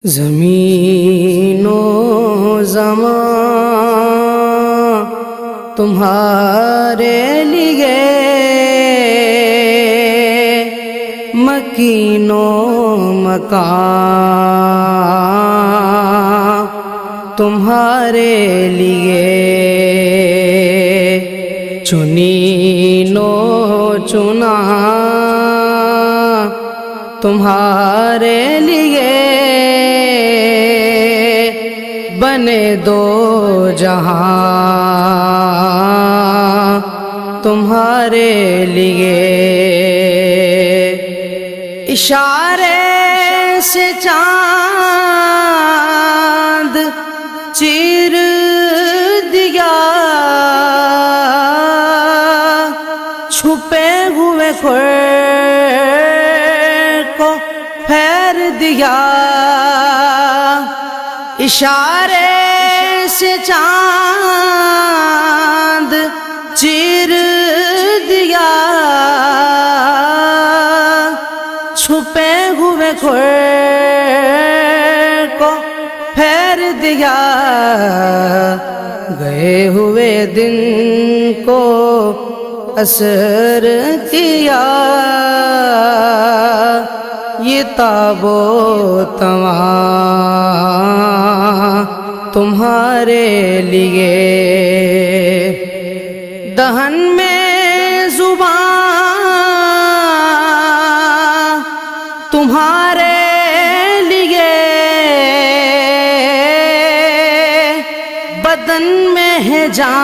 زمین و زمان تمہارے لیے، مکین و مکان تمہارے لیے، چنین و چنا تمہارے لیے، بنے دو جہاں تمہارے لیے، اشارے سے چاند چیر دیا، چھپے ہوئے خور کو پھیر دیا، اشارے سے چاند چیر دیا، چھپے ہوئے خور کو پھیر دیا، گئے ہوئے دن کو اثر کیا، یہ تاب و تواں تمہارے لیے، دہن میں زبان تمہارے لیے، بدن میں ہے جان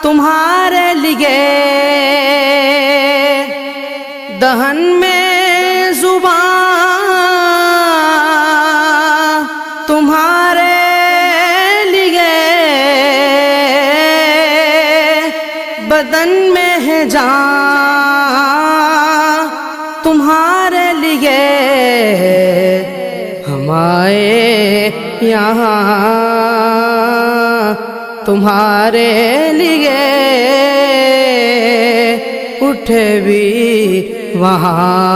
تمہارے لیے، دہن میں زبان تمہارے لیے، بدن میں ہے جان تمہارے لیے، ہم آئے یہاں تمہارے لیے، اٹھے بھی وہاں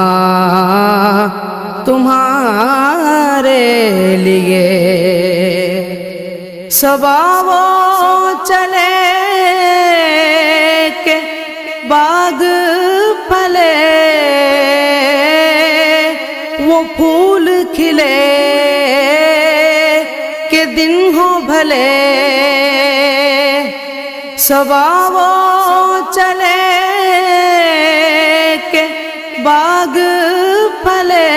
تمہارے لیے، صبا وہ چلے کہ باغ پھلے، وہ پھول کھلے کہ دن ہو بھلے، صبا وہ چلے کہ باغ پھلے،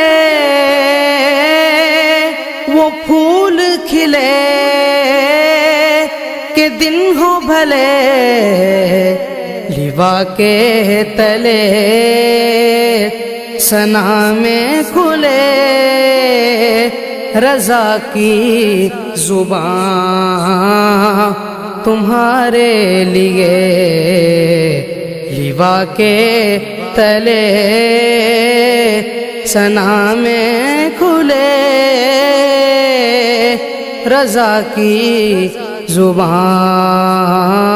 وہ پھول کھلے کہ دن ہو بھلے، لیوا کے تلے ثنا میں کھلے، رضا کی زبان تمہارے لیے، لیوا کے تلے ثنا میں کھلے، رضا کی زبان